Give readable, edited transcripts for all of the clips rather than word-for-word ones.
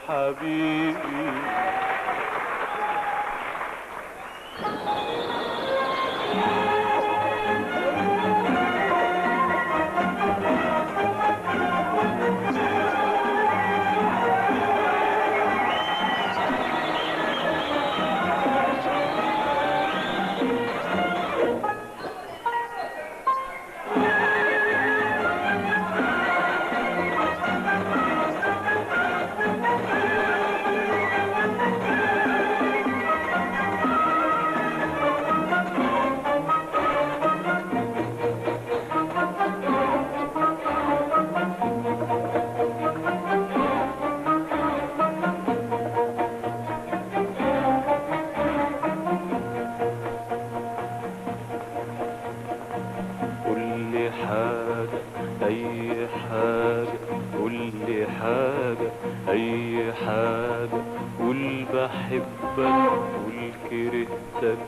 حبيبي. أي حاجة قولي حاجة، أي حاجة قول بحبك، قول كرهتك،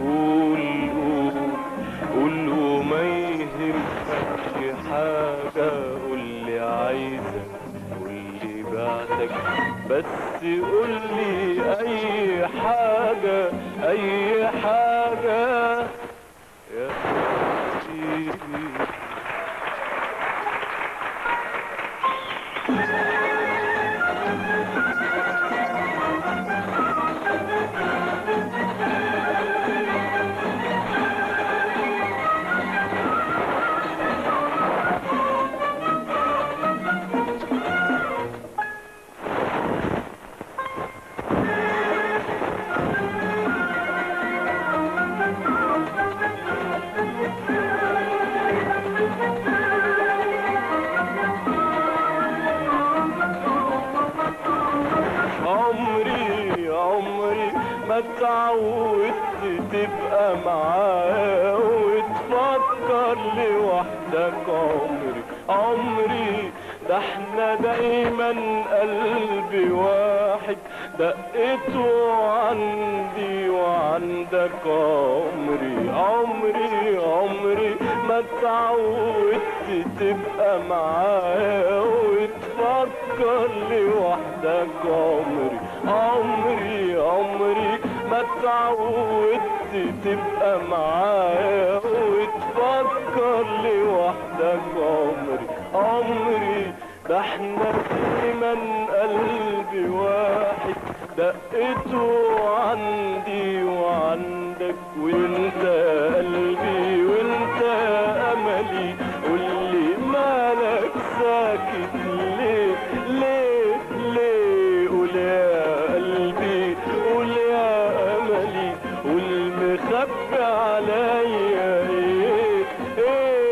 قول قول وما يهمكش حاجة، قولي عايزك، قولي بعتك، بس قولي أي حاجة، أي حاجة يا حبيبي. عمري ما اتعودت تبقى معاه وتفكر لوحدك، عمري ده احنا دايما قلبي واحد، دقته عندي وعندك، عمري ما اتعودت تبقى معاه وتفكر لوحدك، عمري ما اتعودت تبقى معاه وتفكر لوحدك، عمري ده احنا دايما قلبي واحد، دقته عندي وعندك، وانت قلبي وانت املي، قولي مالك ساكت ليه ليه ليه، قول يا قلبي قول يا املي، قول مخبي عليا ايه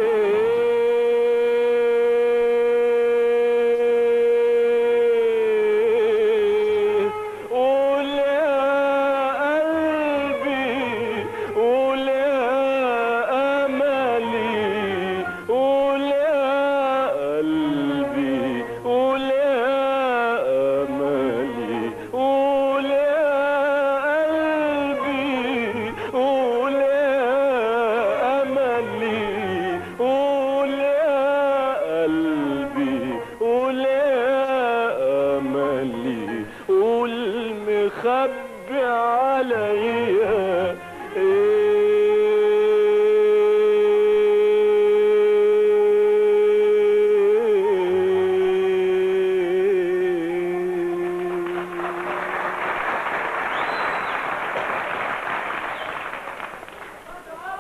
قول يا قلبي قول يا املي، قول يا قلبي قول يا املي، قول يا قلبي قول يا املي، قول يا قلبي قول يا املي، قول مخبي عليا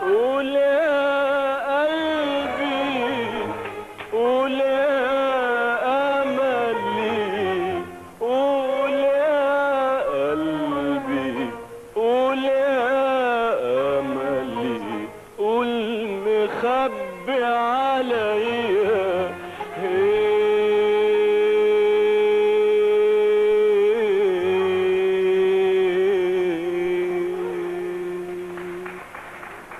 قول يا قلبي قول يا املي، قول يا قلبي قول يا املي، قول مخبي عليا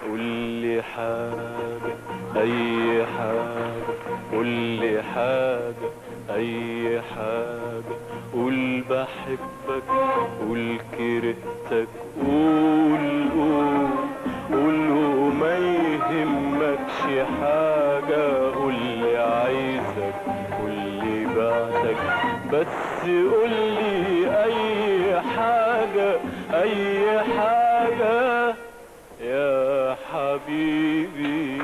قولي حاجة أي حاجة، قولي حاجة أي حاجة قول بحبك، قول كرهتك، قول قول وما يهمكش حاجة، قولي عايزك، قولي بعتك، بس قولي اي حاجة اي حاجة يا حبيبي.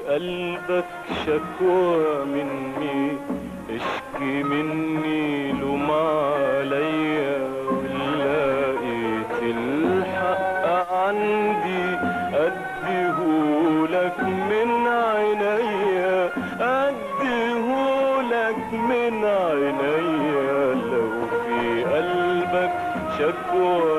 قلبك شكوى مني اشكي مني لوم عليا، ولقيت الحق عندي اديهولك من عينيا، اديهولك من عينيا. لو في قلبك شكوى